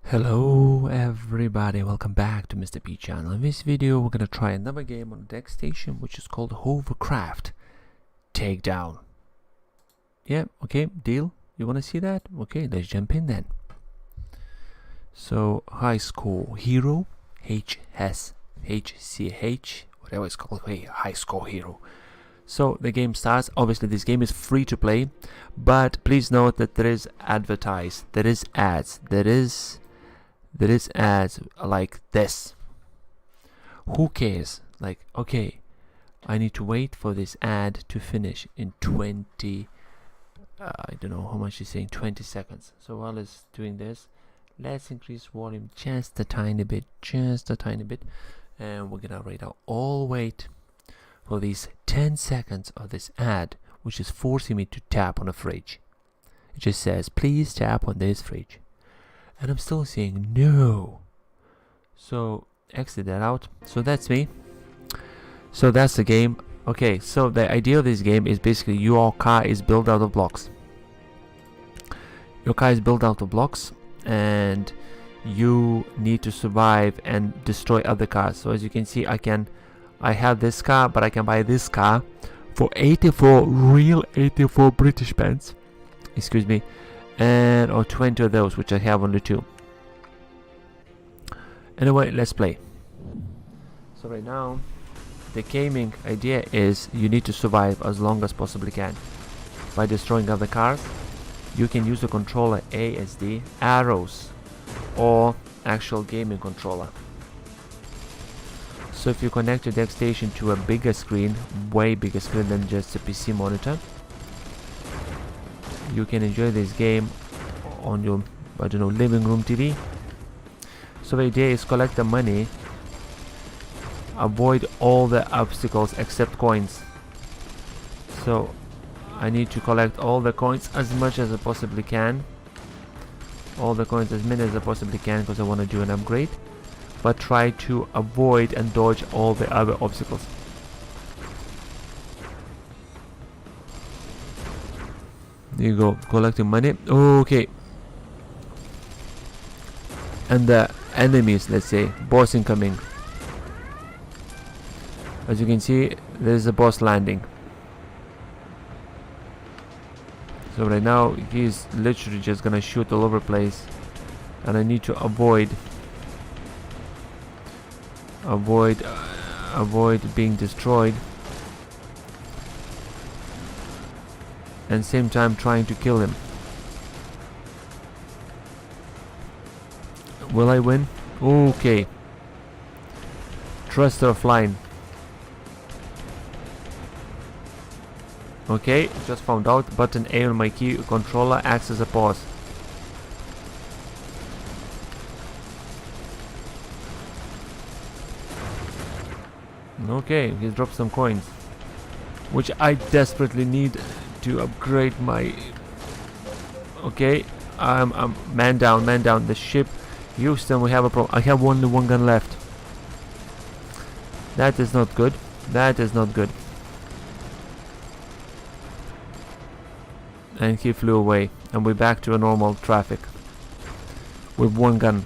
Hello everybody, welcome back to Mr. P channel. In this video we're gonna try another game on the DeX Station, which is called Hovercraft Takedown. Yeah, okay, deal? You wanna see that? Okay, let's jump in then. So high score hero, HCH, whatever it's called, hey, high score hero. So the game starts. Obviously this game is free to play, but please note that there is ads, there is ads like this. Who cares? Like, okay, I need to wait for this ad to finish in 20 I don't know how much is saying, 20 seconds. So while it's doing this, let's increase volume just a tiny bit, and we're gonna right now all wait for these 10 seconds of this ad, which is forcing me to tap on a fridge. It just says, please tap on this fridge, and I'm still saying no. So exit that out. So that's me. So that's the game. Okay, so the idea of this game is basically your car is built out of blocks. And you need to survive and destroy other cars. So as you can see, I have this car, but I can buy this car for 84 British pence, excuse me, and or 20 of those, which I have only 2. Anyway, let's play. So right now the gaming idea is you need to survive as long as possibly can by destroying other cars. You can use the controller ASD, arrows, or actual gaming controller. So if you connect your DeX Station to a bigger screen, way bigger screen than just a PC monitor, you can enjoy this game on your, I don't know, living room TV. So the idea is collect the money, avoid all the obstacles except coins. So I need to collect all the coins as much as I possibly can, as many as I possibly can, because I want to do an upgrade, but try to avoid and dodge all the other obstacles. There you go, collecting money. Okay. And the enemies, let's say, boss incoming. As you can see, there's a boss landing. So right now, he's literally just gonna shoot all over the place. And I need to avoid being destroyed, and same time trying to kill him. Will I win? Okay. Thruster flying. Okay, just found out. Button A on my key controller acts as a pause. Okay, he's dropped some coins, which I desperately need to upgrade my... Okay, I'm man down. The ship, Houston, we have a problem. I have only one gun left. That is not good. And he flew away, and we're back to a normal traffic with one gun.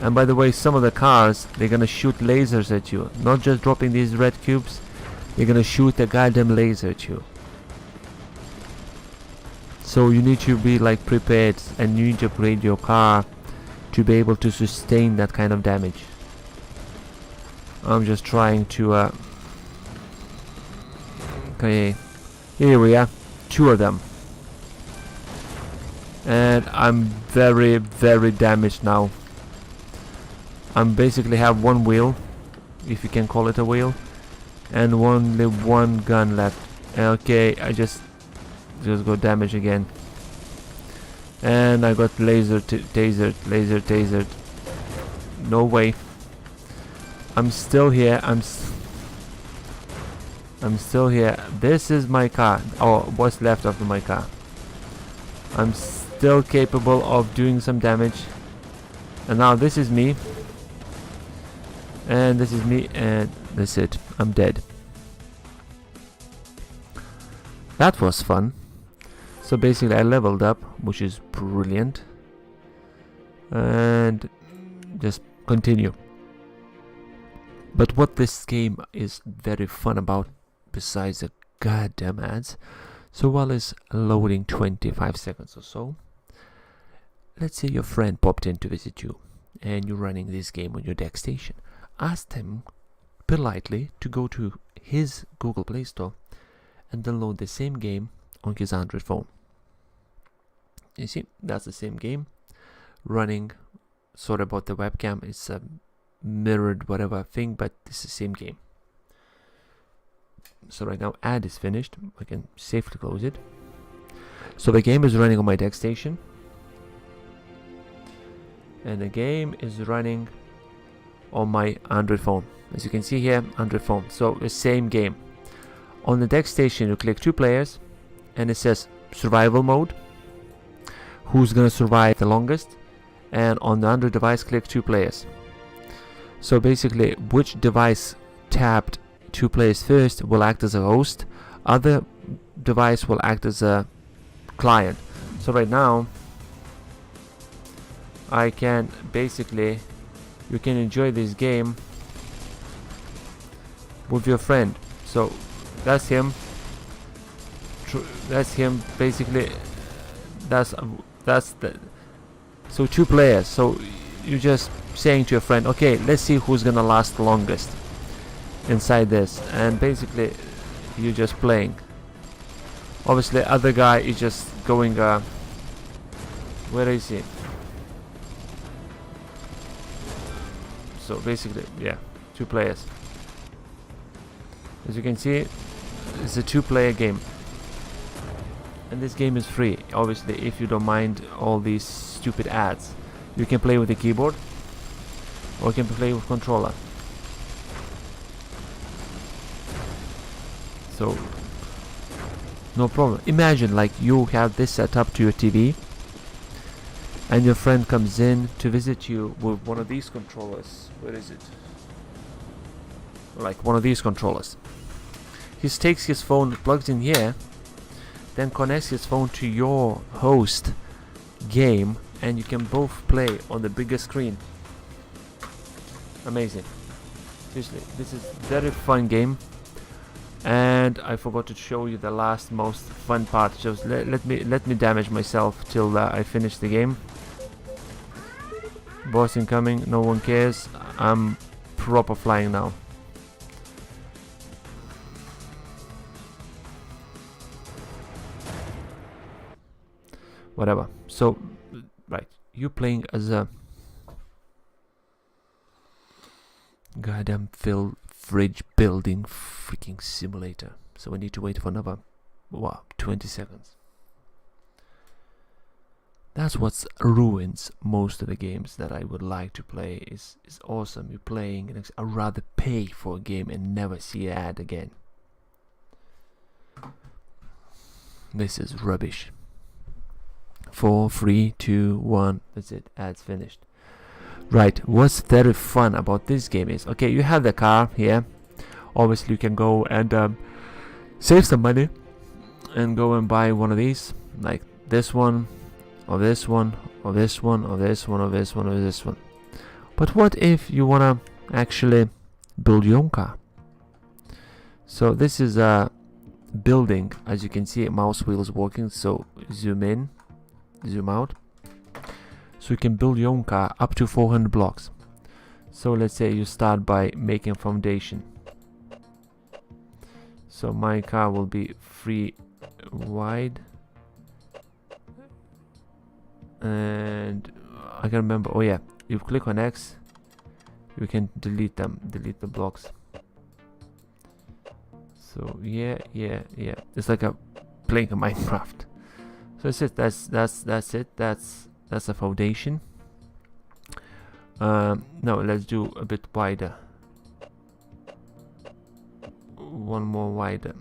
And by the way, some of the cars, they're gonna shoot lasers at you, not just dropping these red cubes. They're gonna shoot a goddamn laser at you. So you need to be like prepared, and you need to upgrade your car to be able to sustain that kind of damage. I'm just trying to okay, here we are, 2 of them, and I'm very damaged now. I'm basically have one wheel, if you can call it a wheel, and only one gun left. Okay, I just got damaged again, and I got tasered. No way. I'm still here. I'm still here. This is my car, or what's left of my car. I'm still capable of doing some damage. And now this is me, and this is me, and that's it. I'm dead. That was fun. So basically I leveled up, which is brilliant, and just continue. But what this game is very fun about, besides the goddamn ads, so while it's loading 25 seconds or so, let's say your friend popped in to visit you and you're running this game on your DeX Station. Ask him politely to go to his Google Play Store and download the same game on his Android phone. You see, that's the same game running. Sorry about the webcam, it's a mirrored whatever thing, but it's the same game. So right now ad is finished, I can safely close it. So the game is running on my DeX Station, and the game is running on my Android phone. As you can see here, Android phone. So the same game. On the DeX Station you click 2 players and it says survival mode, who's gonna survive the longest, and on the Android device click 2 players. So basically which device tapped 2 players first will act as a host, other device will act as a client. So right now I can basically, you can enjoy this game with your friend. So that's him, basically. That's the, so 2 players. So you're just saying to your friend, okay, let's see who's gonna last longest inside this, and basically you're just playing. Obviously other guy is just going where is he? So basically, yeah, 2 players. As you can see, it's a 2-player game, and this game is free. Obviously, if you don't mind all these stupid ads, you can play with the keyboard or you can play with controller. So no problem. Imagine like you have this set up to your TV and your friend comes in to visit you with one of these controllers. Where is it? Like one of these controllers. He takes his phone, plugs in here, then connects his phone to your host game, and you can both play on the bigger screen. Amazing. Seriously, this is very fun game. And I forgot to show you the last most fun part. Just let me damage myself till I finish the game. Boss incoming, no one cares. I'm proper flying now. Whatever. So, right, you playing as a goddamn fridge building freaking simulator. So we need to wait for another 20 seconds. That's what ruins most of the games that I would like to play. Is awesome. You're playing, and I'd rather pay for a game and never see an ad again. This is rubbish. 4, 3, 2, 1. That's it. Ads finished. Right. What's very fun about this game is, okay, you have the car here. Obviously, you can go and save some money and go and buy one of these, like this one, or this one, or this one, or this one, or this one, or this one. But what if you wanna actually build your own car? So this is a building. As you can see, mouse wheel is working. So zoom in, zoom out. So you can build your own car up to 400 blocks. So let's say you start by making foundation. So my car will be 3 wide, and I can remember, oh yeah, you click on X, you can delete them, delete the blocks. So yeah, it's like a playing a Minecraft. So that's it. That's it. That's a foundation. Now let's do a bit wider. One more wider.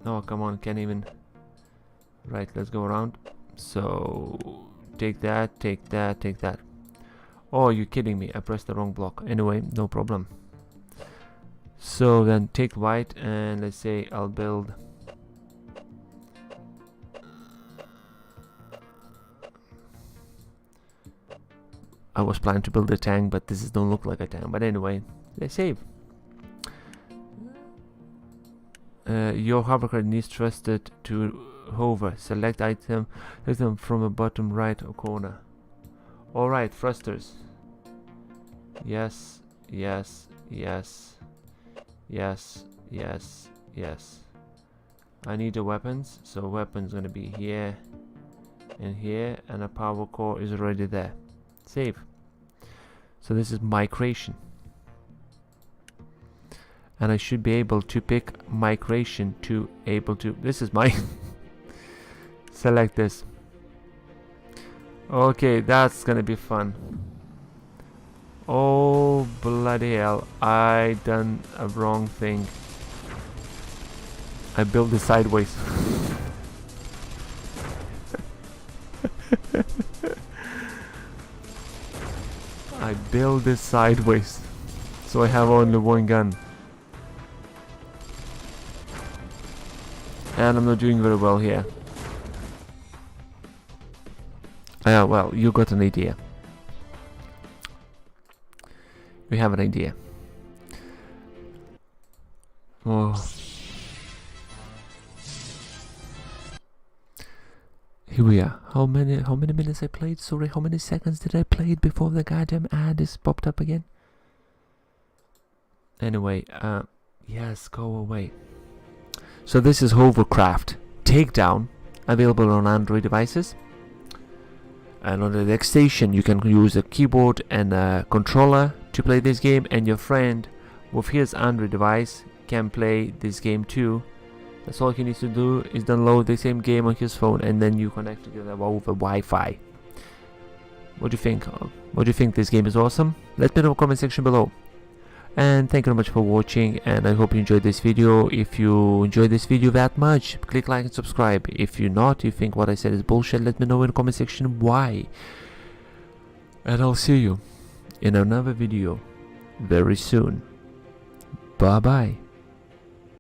Oh, come on, can't even. Right, let's go around. So take that, take that, take that. Oh, you're kidding me. I pressed the wrong block. Anyway, no problem. So then take white, and let's say I'll build I was planning to build a tank, but this don't look like a tank. But anyway, let's save. Your hovercraft needs trusted to hover. Select item from the bottom right corner. Alright, thrusters. Yes, yes, yes, yes, yes, yes. I need the weapons, so weapons gonna be here and here, and a power core is already there. Save. So this is my creation, and I should be able to pick my creation to able to. This is my select this. Okay, that's gonna be fun. Oh bloody hell, I done a wrong thing. I built it sideways. I build this sideways, so I have only one gun, and I'm not doing very well here. Well, you got an idea. We have an idea. Oh. Here we are. How many minutes I played? Sorry, how many seconds did I play it before the goddamn ad is popped up again? Anyway, yes, go away. So this is Hovercraft Takedown, available on Android devices. And on the DeX Station, you can use a keyboard and a controller to play this game, and your friend with his Android device can play this game too. That's all he needs to do is download the same game on his phone, and then you connect together over Wi-Fi. What do you think? What do you think? This game is awesome? Let me know in the comment section below. And thank you very much for watching, and I hope you enjoyed this video. If you enjoyed this video that much, click like and subscribe. If you're not, you think what I said is bullshit, let me know in the comment section why. And I'll see you in another video very soon. Bye bye.